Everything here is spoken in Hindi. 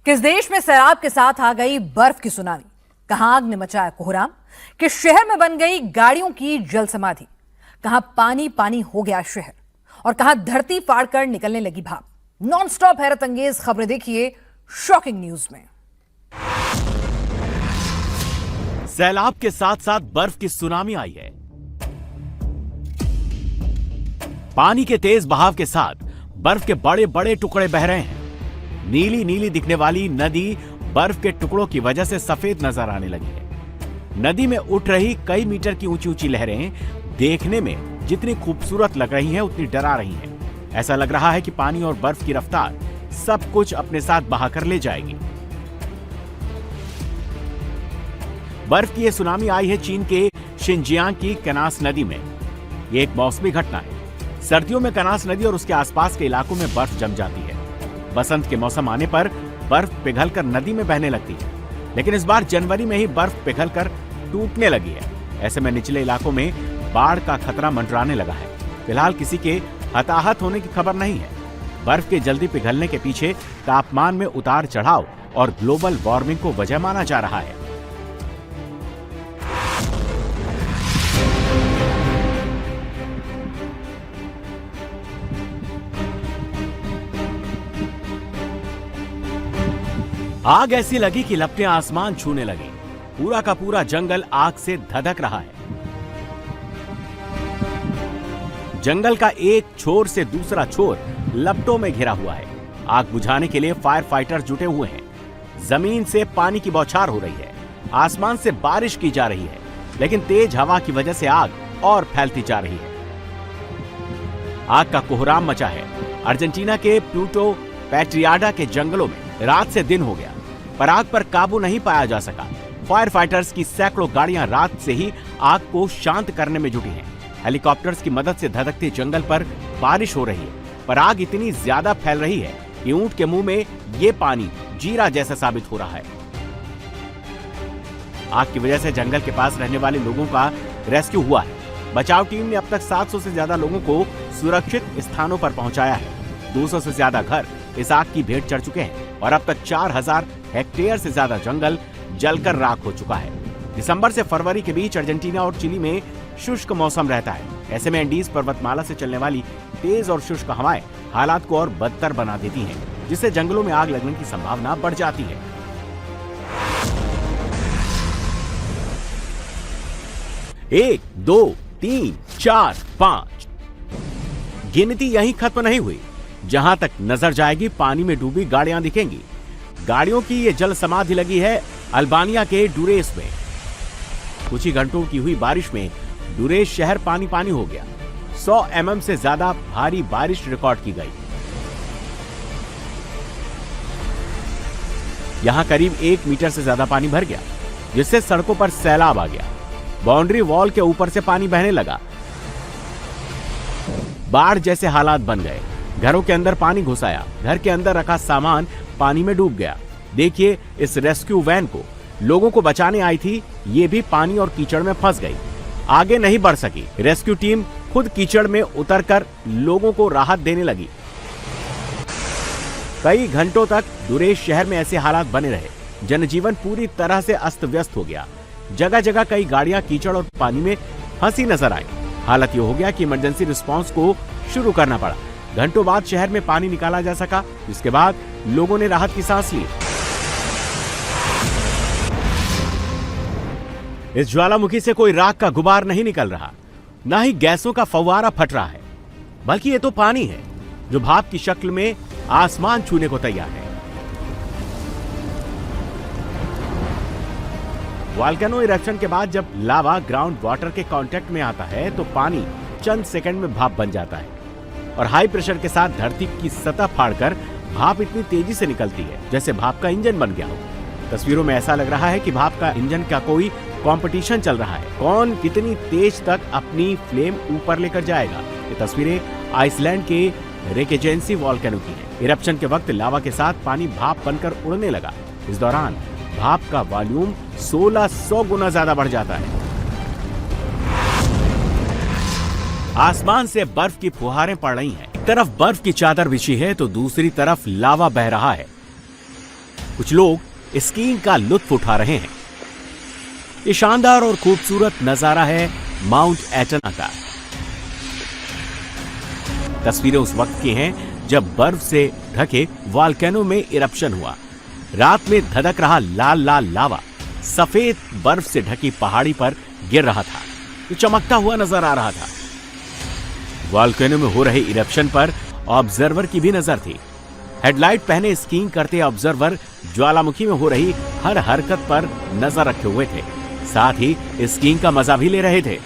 किस देश में सैलाब के साथ आ गई बर्फ की सुनामी, कहां आग ने मचाया कोहराम, किस शहर में बन गई गाड़ियों की जल समाधि, कहां पानी पानी हो गया शहर और कहां धरती फाड़कर निकलने लगी भाप। नॉन स्टॉप हैरत अंगेज खबरें देखिए शॉकिंग न्यूज में। सैलाब के साथ साथ बर्फ की सुनामी आई है। पानी के तेज बहाव के साथ बर्फ के बड़े बड़े टुकड़े बह रहे हैं। नीली नीली दिखने वाली नदी बर्फ के टुकड़ों की वजह से सफेद नजर आने लगी है। नदी में उठ रही कई मीटर की ऊंची ऊंची लहरें देखने में जितनी खूबसूरत लग रही हैं, उतनी डरा रही हैं। ऐसा लग रहा है कि पानी और बर्फ की रफ्तार सब कुछ अपने साथ बहाकर ले जाएगी। बर्फ की यह सुनामी आई है चीन के शिनजियांग की कनास नदी में। यह एक मौसमी घटना है। सर्दियों में कनास नदी और उसके आसपास के इलाकों में बर्फ जम जाती है। बसंत के मौसम आने पर बर्फ पिघलकर नदी में बहने लगती है, लेकिन इस बार जनवरी में ही बर्फ पिघलकर टूटने लगी है। ऐसे में निचले इलाकों में बाढ़ का खतरा मंडराने लगा है। फिलहाल किसी के हताहत होने की खबर नहीं है। बर्फ के जल्दी पिघलने के पीछे तापमान में उतार चढ़ाव और ग्लोबल वार्मिंग को वजह माना जा रहा है। आग ऐसी लगी कि लपटें आसमान छूने लगी। पूरा का पूरा जंगल आग से धधक रहा है। जंगल का एक छोर से दूसरा छोर लपटों में घिरा हुआ है। आग बुझाने के लिए फायर फाइटर्स जुटे हुए हैं। जमीन से पानी की बौछार हो रही है। आसमान से बारिश की जा रही है, लेकिन तेज हवा की वजह से आग और फैलती जा रही है। आग का कोहराम मचा है। अर्जेंटीना के प्यूर्टो पैट्रियाडा के जंगलों में रात से दिन हो गया, पर आग पर काबू नहीं पाया जा सका। फायर फाइटर्स की सैकड़ों गाड़ियां रात से ही आग को शांत करने में जुटी हैं। हेलीकॉप्टर्स की मदद से धधकते जंगल पर बारिश हो रही है, पर आग इतनी ज्यादा फैल रही है कि ऊंट के मुंह में ये पानी जीरा जैसा साबित हो रहा है। आग की वजह से जंगल के पास रहने वाले लोगों का रेस्क्यू हुआ है। बचाव टीम ने अब तक 700 से ज्यादा लोगों को सुरक्षित स्थानों पर पहुंचाया है। 200 से ज्यादा घर इस आग की भेंट चढ़ चुके हैं और अब तक 4000 हेक्टेयर से ज्यादा जंगल जलकर राख हो चुका है। दिसंबर से फरवरी के बीच अर्जेंटीना और चिली में शुष्क मौसम रहता है। ऐसे में एंडीज पर्वतमाला से चलने वाली तेज और शुष्क हवाएं हालात को और बदतर बना देती हैं, जिससे जंगलों में आग लगने की संभावना बढ़ जाती है। एक, दो, 3, 4, 5 गिनती यहीं खत्म नहीं हुई। जहां तक नजर जाएगी पानी में डूबी गाड़ियां दिखेंगी। गाड़ियों की ये जल समाधि लगी है अल्बानिया के डुरेस में। कुछ ही घंटों की हुई बारिश में डुरेस शहर पानी पानी हो गया। 100 mm से ज्यादा भारी बारिश रिकॉर्ड की गई। यहां करीब 1 मीटर से ज्यादा पानी भर गया, जिससे सड़कों पर सैलाब आ गया। बाउंड्री वॉल के ऊपर से पानी बहने लगा। बाढ़ जैसे हालात बन गए। घरों के अंदर पानी घुस आया। घर के अंदर रखा सामान पानी में डूब गया। देखिए, इस रेस्क्यू वैन को लोगों को बचाने आई थी, ये भी पानी और कीचड़ में फंस गई। आगे नहीं बढ़ सकी। रेस्क्यू टीम खुद कीचड़ में उतरकर लोगों को राहत देने लगी। कई घंटों तक डुरेस शहर में ऐसे हालात बने रहे। जनजीवन पूरी तरह से अस्त व्यस्त हो गया। जगह जगह कई गाड़ियां कीचड़ और पानी में फंसी नजर आई। हालत ये हो गया कि इमरजेंसी रिस्पांस को शुरू करना पड़ा। घंटों बाद शहर में पानी निकाला जा सका, जिसके बाद लोगों ने राहत की सांस ली। इस ज्वालामुखी से कोई राख का गुबार नहीं निकल रहा, ना ही गैसों का फव्वारा फट रहा है, बल्कि ये तो पानी है जो भाप की शक्ल में आसमान छूने को तैयार है। वॉल्केनो इरप्शन के बाद जब लावा ग्राउंड वाटर के कांटेक्ट में आता है तो पानी चंद सेकंड में भाप बन जाता है और हाई प्रेशर के साथ धरती की सतह फाड़कर भाप इतनी तेजी से निकलती है जैसे भाप का इंजन बन गया हो। तस्वीरों में ऐसा लग रहा है कि भाप का इंजन का कोई कंपटीशन चल रहा है। कौन कितनी तेज तक अपनी फ्लेम ऊपर लेकर जाएगा। ये तस्वीरें आइसलैंड के रेकेजेंसी वॉल्केनो की हैं। इरप्शन के वक्त लावा के साथ पानी भाप बनकर उड़ने लगा। इस दौरान भाप का वॉल्यूम 1600 गुना ज्यादा बढ़ जाता है। आसमान से बर्फ की फुहारें पड़ रही हैं। एक तरफ बर्फ की चादर बिछी है तो दूसरी तरफ लावा बह रहा है। कुछ लोग स्कीइंग का लुत्फ उठा रहे हैं। ये शानदार और खूबसूरत नजारा है माउंट एटना का। तस्वीरें उस वक्त की हैं जब बर्फ से ढके वॉल्केनो में इरप्शन हुआ। रात में धधक रहा लाल लाल लावा सफेद बर्फ से ढकी पहाड़ी पर गिर रहा था। ये चमकता हुआ नजर आ रहा था। वॉल्केनो में हो रहे इरप्शन पर ऑब्जर्वर की भी नजर थी। हेडलाइट पहने स्कीइंग करते ऑब्जर्वर ज्वालामुखी में हो रही हर हरकत पर नजर रखे हुए थे, साथ ही स्कीइंग का मजा भी ले रहे थे।